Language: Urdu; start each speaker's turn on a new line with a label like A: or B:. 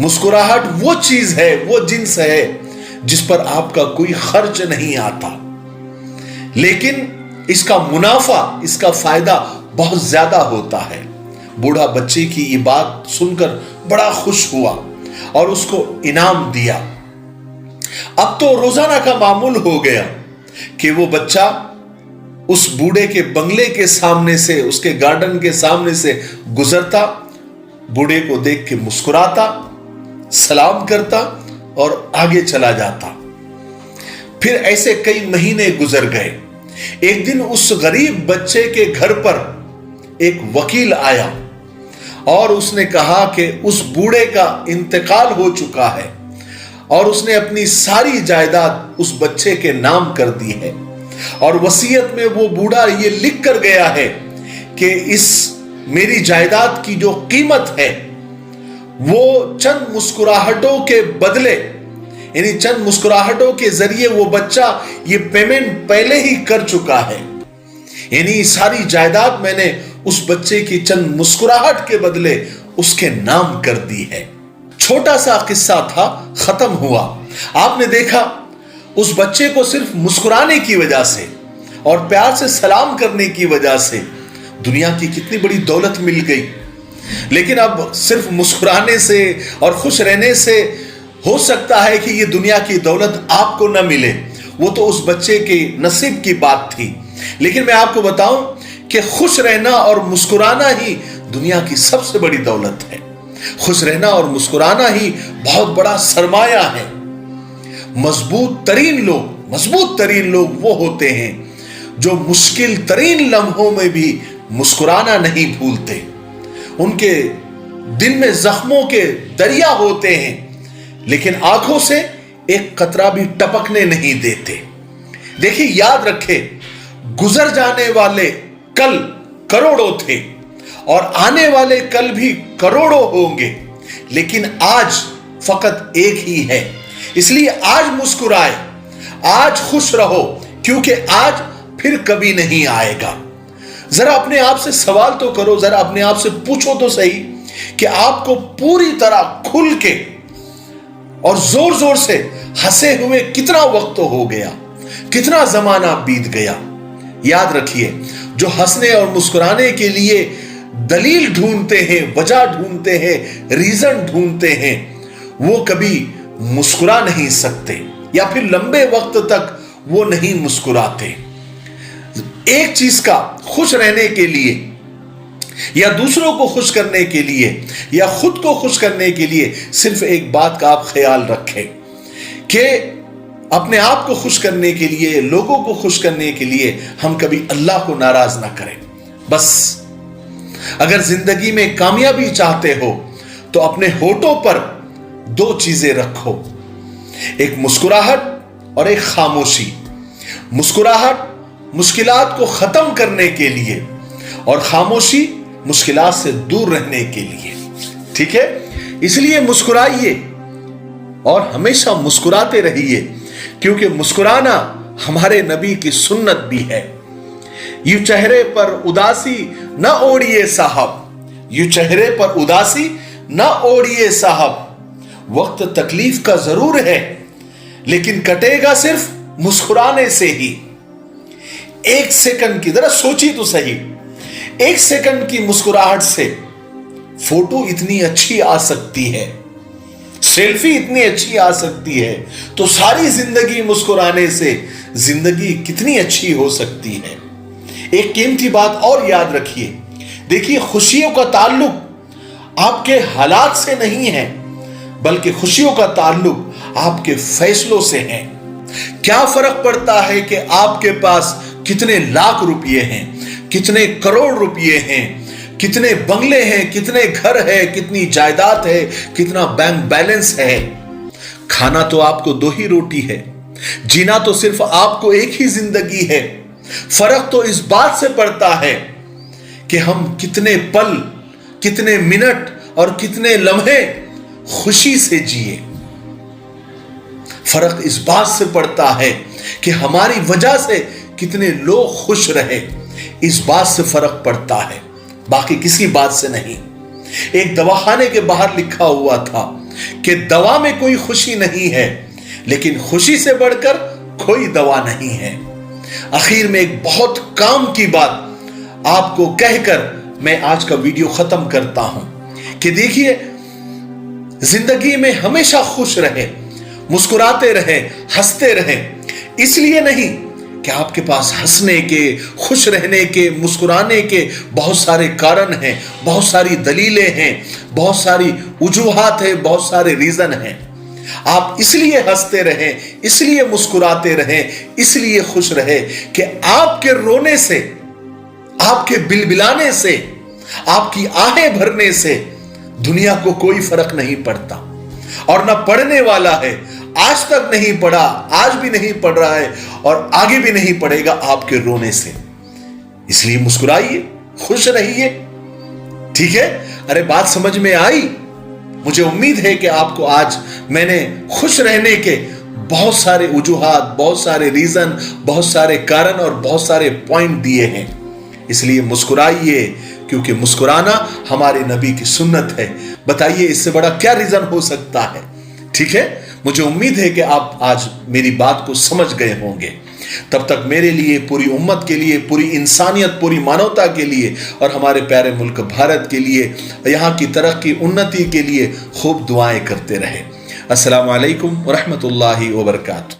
A: مسکراہٹ وہ چیز ہے، وہ جنس ہے جس پر آپ کا کوئی خرچ نہیں آتا، لیکن اس کا منافع، اس کا فائدہ بہت زیادہ ہوتا ہے۔ بوڑھا بچے کی یہ بات سن کر بڑا خوش ہوا اور اس کو انعام دیا۔ اب تو روزانہ کا معمول ہو گیا کہ وہ بچہ اس بوڑھے کے بنگلے کے سامنے سے، اس کے گارڈن کے سامنے سے گزرتا، بوڑھے کو دیکھ کے مسکراتا، سلام کرتا اور آگے چلا جاتا۔ پھر ایسے کئی مہینے گزر گئے۔ ایک دن اس غریب بچے کے گھر پر ایک وکیل آیا اور اس نے کہا کہ اس بوڑھے کا انتقال ہو چکا ہے اور اس نے اپنی ساری جائیداد اس بچے کے نام کر دی ہے، اور وصیت میں وہ بوڑھا یہ لکھ کر گیا ہے کہ اس میری جائیداد کی جو قیمت ہے وہ چند مسکراہٹوں کے بدلے، یعنی چند مسکراہٹوں کے ذریعے وہ بچہ یہ پیمنٹ پہلے ہی کر چکا ہے، یعنی ساری جائیداد میں نے اس بچے کی چند مسکراہٹ کے بدلے اس کے نام کر دی ہے۔ چھوٹا سا قصہ تھا، ختم ہوا۔ آپ نے دیکھا اس بچے کو صرف مسکرانے کی وجہ سے اور پیار سے سلام کرنے کی وجہ سے دنیا کی کتنی بڑی دولت مل گئی، لیکن اب صرف مسکرانے سے اور خوش رہنے سے ہو سکتا ہے کہ یہ دنیا کی دولت آپ کو نہ ملے، وہ تو اس بچے کے نصیب کی بات تھی۔ لیکن میں آپ کو بتاؤں کہ خوش رہنا اور مسکرانا ہی دنیا کی سب سے بڑی دولت ہے۔ خوش رہنا اور مسکرانا ہی بہت بڑا سرمایہ ہے۔ مضبوط ترین لوگ وہ ہوتے ہیں جو مشکل ترین لمحوں میں بھی مسکرانا نہیں بھولتے۔ ان کے دل میں زخموں کے دریا ہوتے ہیں، لیکن آنکھوں سے ایک قطرہ بھی ٹپکنے نہیں دیتے۔ دیکھیے، یاد رکھے، گزر جانے والے کل کروڑوں تھے اور آنے والے کل بھی کروڑوں ہوں گے، لیکن آج فقط ایک ہی ہے۔ اس لیے آج مسکرائے، آج خوش رہو، کیونکہ آج پھر کبھی نہیں آئے گا۔ ذرا اپنے آپ سے سوال تو کرو، ذرا اپنے آپ سے پوچھو تو صحیح کہ آپ کو پوری طرح کھل کے اور زور زور سے ہنسے ہوئے کتنا وقت ہو گیا، کتنا زمانہ بیت گیا۔ یاد رکھیے، جو ہنسنے اور مسکرانے کے لیے دلیل ڈھونڈتے ہیں، وجہ ڈھونڈتے ہیں، ریزن ڈھونڈتے ہیں، وہ کبھی مسکرا نہیں سکتے، یا پھر لمبے وقت تک وہ نہیں مسکراتے۔ ایک چیز کا خوش رہنے کے لیے یا دوسروں کو خوش کرنے کے لیے یا خود کو خوش کرنے کے لیے صرف ایک بات کا آپ خیال رکھیں کہ اپنے آپ کو خوش کرنے کے لیے، لوگوں کو خوش کرنے کے لیے ہم کبھی اللہ کو ناراض نہ کریں۔ بس اگر زندگی میں کامیابی چاہتے ہو تو اپنے ہونٹوں پر دو چیزیں رکھو، ایک مسکراہٹ اور ایک خاموشی۔ مسکراہٹ مشکلات کو ختم کرنے کے لیے اور خاموشی مشکلات سے دور رہنے کے لیے، ٹھیک ہے؟ اس لیے مسکرائیے اور ہمیشہ مسکراتے رہیے، کیونکہ مسکرانا ہمارے نبی کی سنت بھی ہے۔ یوں چہرے پر اداسی نہ اوڑھیے صاحب، یوں چہرے پر اداسی نہ اوڑھیے صاحب، وقت تکلیف کا ضرور ہے لیکن کٹے گا صرف مسکرانے سے ہی۔ ایک سیکنڈ کی، ذرا سوچی تو صحیح، ایک سیکنڈ کی مسکراہٹ سے فوٹو اتنی اچھی آ سکتی ہے، سیلفی اتنی اچھی آ سکتی ہے، تو ساری زندگی مسکرانے سے زندگی کتنی اچھی ہو سکتی ہے۔ ایک قیمتی بات اور یاد رکھیے، دیکھیے، خوشیوں کا تعلق آپ کے حالات سے نہیں ہے، بلکہ خوشیوں کا تعلق آپ کے فیصلوں سے ہے۔ کیا فرق پڑتا ہے کہ آپ کے پاس کتنے لاکھ روپے ہیں، کتنے کروڑ روپے ہیں، کتنے بنگلے ہیں، کتنے گھر ہے، کتنی جائیداد ہے، کتنا بینک بیلنس ہے؟ کھانا تو آپ کو دو ہی روٹی ہے، جینا تو صرف آپ کو ایک ہی زندگی ہے۔ فرق تو اس بات سے پڑتا ہے کہ ہم کتنے پل، کتنے منٹ اور کتنے لمحے خوشی سے جیے۔ فرق اس بات سے پڑتا ہے کہ ہماری وجہ سے کتنے لوگ خوش رہے، اس بات سے فرق پڑتا ہے، باقی کسی بات سے نہیں۔ ایک دواخانے کے باہر لکھا ہوا تھا، کہ دوا میں کوئی خوشی نہیں ہے، لیکن خوشی سے بڑھ کر کوئی دوا نہیں ہے۔ آخر میں ایک بہت کام کی بات آپ کو کہہ کر میں آج کا ویڈیو ختم کرتا ہوں کہ دیکھیے، زندگی میں ہمیشہ خوش رہے، مسکراتے رہے، ہنستے رہے۔ اس لیے نہیں کہ آپ کے پاس ہنسنے کے، خوش رہنے کے، مسکرانے کے بہت سارے کارن ہیں، بہت ساری دلیلیں ہیں، بہت ساری وجوہات ہیں، بہت سارے ریزن ہیں۔ آپ اس لیے ہنستے رہیں، اس لیے مسکراتے رہیں، اس لیے خوش رہے کہ آپ کے رونے سے، آپ کے بلبلانے سے، آپ کی آہیں بھرنے سے دنیا کو کوئی فرق نہیں پڑتا، اور نہ پڑنے والا ہے۔ آج تک نہیں پڑا، آج بھی نہیں پڑ رہا ہے، اور آگے بھی نہیں پڑے گا آپ کے رونے سے۔ اس لیے مسکرائیے، خوش رہیے، ٹھیک ہے؟ ارے بات سمجھ میں آئی؟ مجھے امید ہے کہ آپ کو آج میں نے خوش رہنے کے بہت سارے وجوہات، بہت سارے ریزن، بہت سارے کارن اور بہت سارے پوائنٹ دیے ہیں۔ اس لیے مسکرائیے، کیونکہ مسکرانا ہمارے نبی کی سنت ہے۔ بتائیے اس سے بڑا کیا ریزن ہو سکتا ہے؟ ٹھیک ہے؟ مجھے امید ہے کہ آپ آج میری بات کو سمجھ گئے ہوں گے۔ تب تک میرے لیے، پوری امت کے لیے، پوری انسانیت، پوری مانوتا کے لیے اور ہمارے پیارے ملک بھارت کے لیے، یہاں کی ترقی، انتی کے لیے خوب دعائیں کرتے رہے۔ السلام علیکم ورحمۃ اللہ وبرکاتہ۔